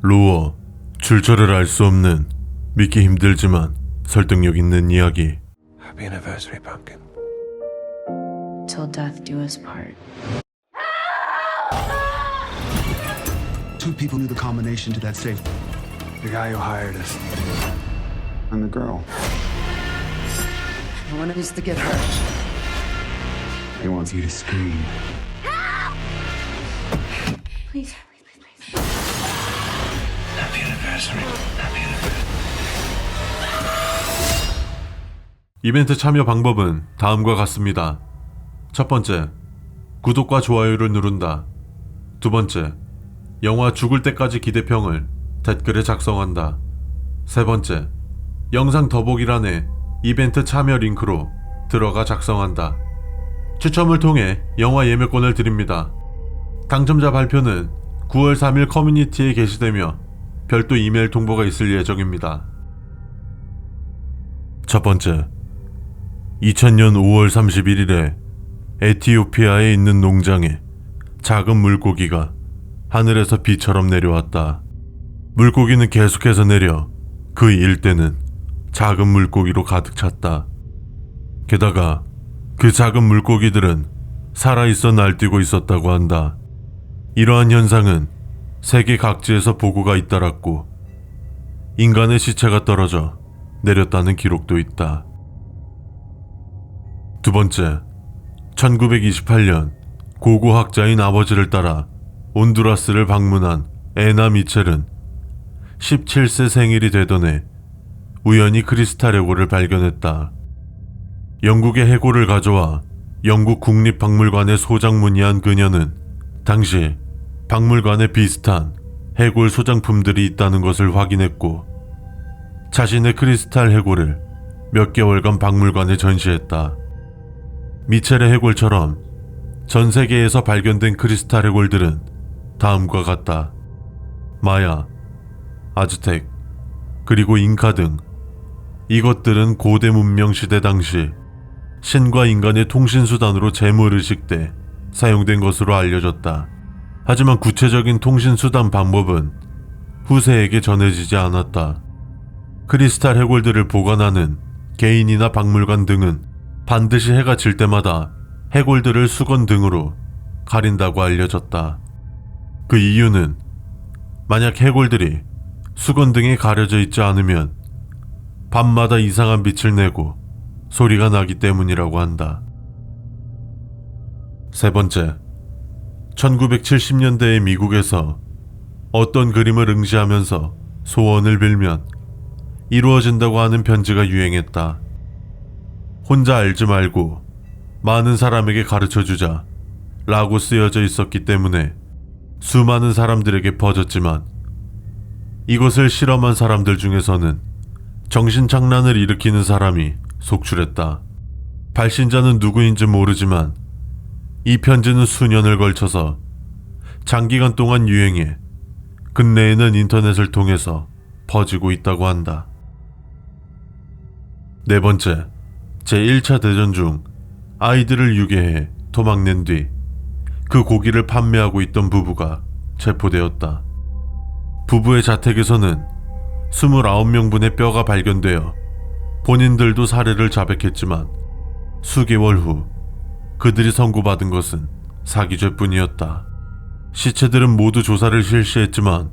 로어, 출처를 알 수 없는 믿기 힘들지만 설득력 있는 이야기. Happy anniversary, Pumpkin. Till death do us part. Two people knew the combination to that safe. The guy who hired us. And the girl. No one needs to get hurt. He wants you to scream. Please. Happy anniversary. Happy anniversary. 이벤트 참여 방법은 다음과 같습니다. 첫 번째, 구독과 좋아요를 누른다. 두 번째, 영화 죽을 때까지 기대평을 댓글에 작성한다. 세 번째, 영상 더보기란에 이벤트 참여 링크로 들어가 작성한다. 추첨을 통해 영화 예매권을 드립니다. 당첨자 발표는 9월 3일 커뮤니티에 게시되며 별도 이메일 통보가 있을 예정입니다. 첫 번째, 2000년 5월 31일에 에티오피아에 있는 농장에 작은 물고기가 하늘에서 비처럼 내려왔다. 물고기는 계속해서 내려 그 일대는 작은 물고기로 가득 찼다. 게다가 그 작은 물고기들은 살아있어 날뛰고 있었다고 한다. 이러한 현상은 세계 각지에서 보고가 잇따랐고 인간의 시체가 떨어져 내렸다는 기록도 있다. 두 번째, 1928년 고고학자인 아버지를 따라 온두라스를 방문한 애나 미첼은 17세 생일이 되던 해 우연히 크리스탈 해골을 발견했다. 영국의 해골을 가져와 영국 국립박물관에 소장문의한 그녀는 당시 박물관에 비슷한 해골 소장품들이 있다는 것을 확인했고 자신의 크리스탈 해골을 몇 개월간 박물관에 전시했다. 미첼의 해골처럼 전 세계에서 발견된 크리스탈 해골들은 다음과 같다. 마야, 아즈텍, 그리고 잉카 등 이것들은 고대 문명 시대 당시 신과 인간의 통신수단으로 재무의식 때 사용된 것으로 알려졌다. 하지만 구체적인 통신수단 방법은 후세에게 전해지지 않았다. 크리스탈 해골들을 보관하는 개인이나 박물관 등은 반드시 해가 질 때마다 해골들을 수건 등으로 가린다고 알려졌다. 그 이유는 만약 해골들이 수건 등에 가려져 있지 않으면 밤마다 이상한 빛을 내고 소리가 나기 때문이라고 한다. 세 번째, 1970년대의 미국에서 어떤 그림을 응시하면서 소원을 빌면 이루어진다고 하는 편지가 유행했다. 혼자 알지 말고 많은 사람에게 가르쳐주자 라고 쓰여져 있었기 때문에 수많은 사람들에게 퍼졌지만 이것을 실험한 사람들 중에서는 정신착란을 일으키는 사람이 속출했다. 발신자는 누구인지 모르지만 이 편지는 수년을 걸쳐서 장기간 동안 유행해 근래에는 인터넷을 통해서 퍼지고 있다고 한다. 네 번째, 제1차 대전 중 아이들을 유괴해 토막낸 뒤 그 고기를 판매하고 있던 부부가 체포되었다. 부부의 자택에서는 29명분의 뼈가 발견되어 본인들도 살해를 자백했지만 수개월 후 그들이 선고받은 것은 사기죄뿐이었다. 시체들은 모두 조사를 실시했지만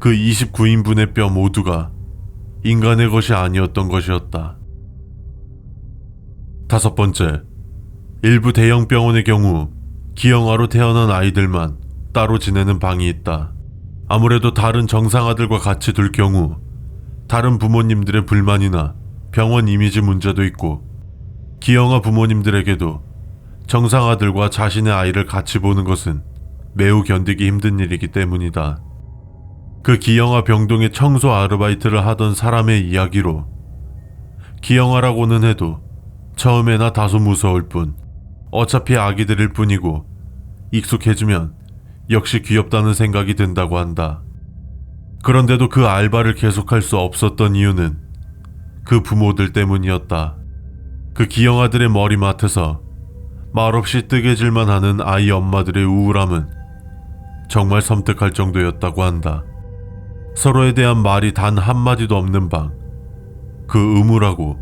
그 29인분의 뼈 모두가 인간의 것이 아니었던 것이었다. 다섯 번째, 일부 대형 병원의 경우 기형아로 태어난 아이들만 따로 지내는 방이 있다. 아무래도 다른 정상아들과 같이 둘 경우 다른 부모님들의 불만이나 병원 이미지 문제도 있고 기형아 부모님들에게도 정상아들과 자신의 아이를 같이 보는 것은 매우 견디기 힘든 일이기 때문이다. 그 기형아 병동의 청소 아르바이트를 하던 사람의 이야기로 기형아라고는 해도 처음에나 다소 무서울 뿐 어차피 아기들일 뿐이고 익숙해지면 역시 귀엽다는 생각이 든다고 한다. 그런데도 그 알바를 계속할 수 없었던 이유는 그 부모들 때문이었다. 그 기형아들의 머리맡에서 말없이 뜨개질만 하는 아이 엄마들의 우울함은 정말 섬뜩할 정도였다고 한다. 서로에 대한 말이 단 한마디도 없는 방. 그 음울하고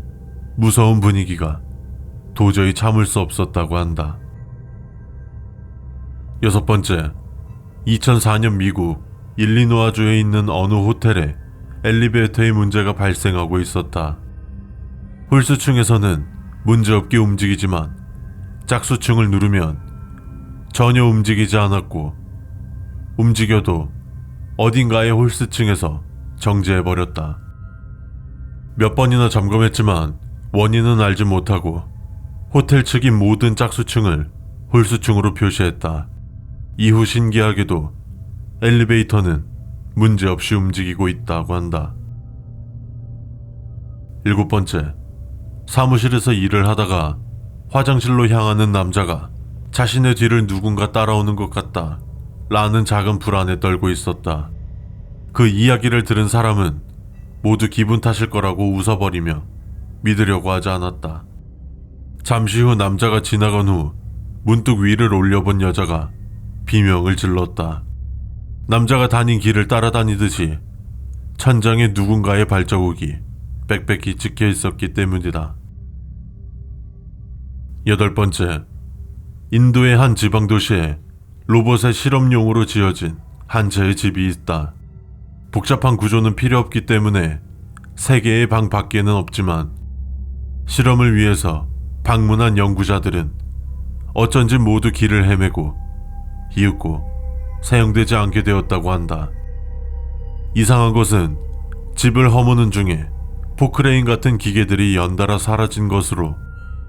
무서운 분위기가 도저히 참을 수 없었다고 한다. 6번째, 2004년 미국 일리노아주에 있는 어느 호텔에 엘리베이터에 문제가 발생하고 있었다. 홀수층에서는 문제없게 움직이지만 짝수층을 누르면 전혀 움직이지 않았고, 움직여도 어딘가의 홀수층에서 정지해버렸다. 몇 번이나 점검했지만 원인은 알지 못하고 호텔 측이 모든 짝수층을 홀수층으로 표시했다. 이후 신기하게도 엘리베이터는 문제없이 움직이고 있다고 한다. 7번째, 사무실에서 일을 하다가 화장실로 향하는 남자가 자신의 뒤를 누군가 따라오는 것 같다 라는 작은 불안에 떨고 있었다. 그 이야기를 들은 사람은 모두 기분 탓일 거라고 웃어버리며 믿으려고 하지 않았다. 잠시 후 남자가 지나간 후 문득 위를 올려본 여자가 비명을 질렀다. 남자가 다닌 길을 따라다니듯이 천장에 누군가의 발자국이 빽빽히 찍혀 있었기 때문이다. 8번째, 인도의 한 지방 도시에 로봇의 실험용으로 지어진 한 채의 집이 있다. 복잡한 구조는 필요 없기 때문에 3개의 방 밖에는 없지만 실험을 위해서 방문한 연구자들은 어쩐지 모두 길을 헤매고 이윽고 사용되지 않게 되었다고 한다. 이상한 것은 집을 허무는 중에 포크레인 같은 기계들이 연달아 사라진 것으로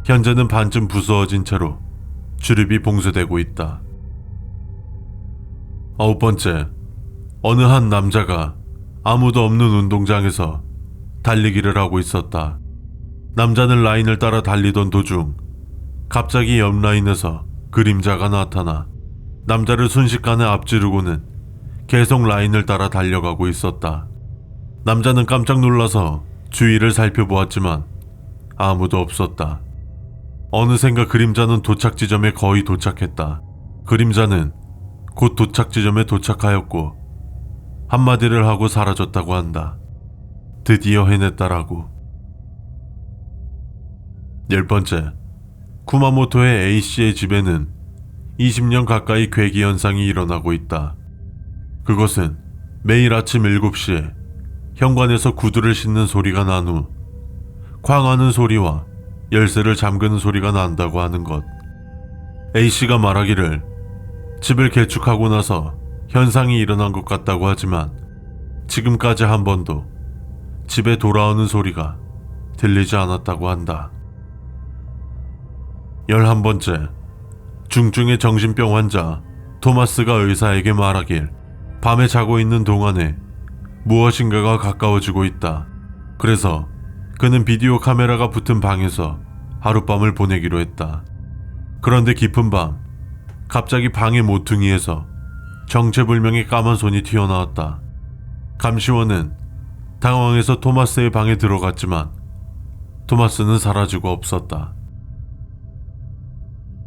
현재는 반쯤 부서진 채로 출입이 봉쇄되고 있다. 9번째, 어느 한 남자가 아무도 없는 운동장에서 달리기를 하고 있었다. 남자는 라인을 따라 달리던 도중 갑자기 옆 라인에서 그림자가 나타나 남자를 순식간에 앞지르고는 계속 라인을 따라 달려가고 있었다. 남자는 깜짝 놀라서 주위를 살펴보았지만 아무도 없었다. 어느샌가 그림자는 도착 지점에 거의 도착했다. 그림자는 곧 도착 지점에 도착하였고 한마디를 하고 사라졌다고 한다. 드디어 해냈다라고. 10번째, 쿠마모토의 A씨의 집에는 20년 가까이 괴기 현상이 일어나고 있다. 그것은 매일 아침 7시에 현관에서 구두를 신는 소리가 난 후 쾅하는 소리와 열쇠를 잠그는 소리가 난다고 하는 것. A씨가 말하기를 집을 개축하고 나서 현상이 일어난 것 같다고 하지만 지금까지 한 번도 집에 돌아오는 소리가 들리지 않았다고 한다. 11번째, 중증의 정신병 환자 토마스가 의사에게 말하길 밤에 자고 있는 동안에 무엇인가가 가까워지고 있다. 그래서 그는 비디오 카메라가 붙은 방에서 하룻밤을 보내기로 했다. 그런데 깊은 밤 갑자기 방의 모퉁이에서 정체불명의 까만 손이 튀어나왔다. 감시원은 당황해서 토마스의 방에 들어갔지만 토마스는 사라지고 없었다.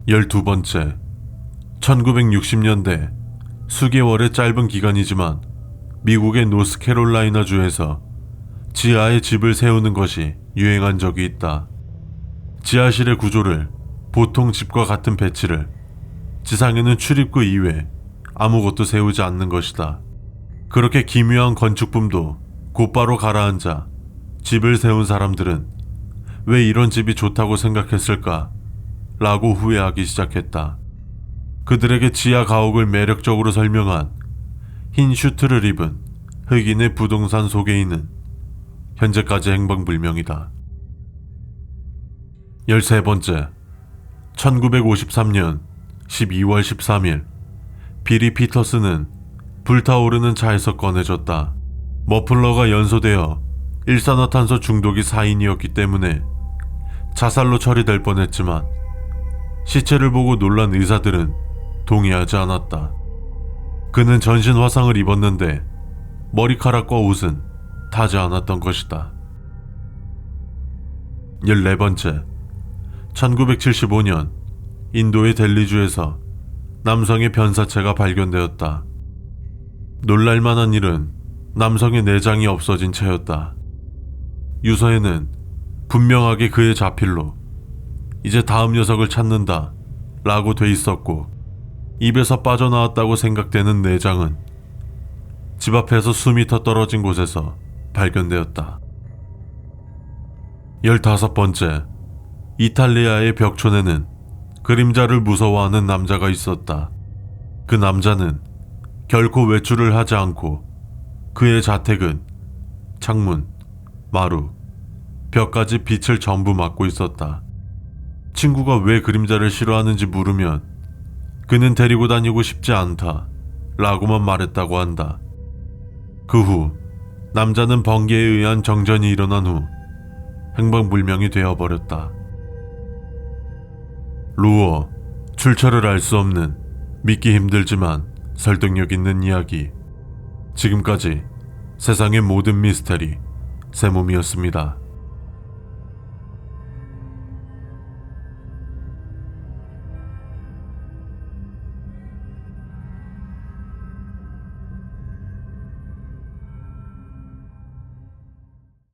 12번째, 1960년대 수개월의 짧은 기간이지만 미국의 노스캐롤라이나주에서 지하에 집을 세우는 것이 유행한 적이 있다. 지하실의 구조를 보통 집과 같은 배치를, 지상에는 출입구 이외 아무것도 세우지 않는 것이다. 그렇게 기묘한 건축품도 곧바로 가라앉아 집을 세운 사람들은 왜 이런 집이 좋다고 생각했을까? 라고 후회하기 시작했다. 그들에게 지하 가옥을 매력적으로 설명한 흰 슈트를 입은 흑인의 부동산 소개인은 현재까지 행방불명이다. 13번째, 1953년 12월 13일 비리 피터스는 불타오르는 차에서 꺼내졌다. 머플러가 연소되어 일산화탄소 중독이 사인이었기 때문에 자살로 처리될 뻔했지만 시체를 보고 놀란 의사들은 동의하지 않았다. 그는 전신 화상을 입었는데 머리카락과 옷은 타지 않았던 것이다. 14번째, 1975년 인도의 델리주에서 남성의 변사체가 발견되었다. 놀랄만한 일은 남성의 내장이 없어진 채였다. 유서에는 분명하게 그의 자필로 이제 다음 녀석을 찾는다 라고 돼 있었고, 입에서 빠져나왔다고 생각되는 내장은 집 앞에서 수미터 떨어진 곳에서 발견되었다. 15번째, 이탈리아의 벽촌에는 그림자를 무서워하는 남자가 있었다. 그 남자는 결코 외출을 하지 않고 그의 자택은 창문, 마루, 벽까지 빛을 전부 막고 있었다. 친구가 왜 그림자를 싫어하는지 물으면 그는 데리고 다니고 싶지 않다 라고만 말했다고 한다. 그 후 남자는 번개에 의한 정전이 일어난 후 행방불명이 되어버렸다. 루어, 출처를 알 수 없는 믿기 힘들지만 설득력 있는 이야기. 지금까지 세상의 모든 미스테리 세몸이었습니다.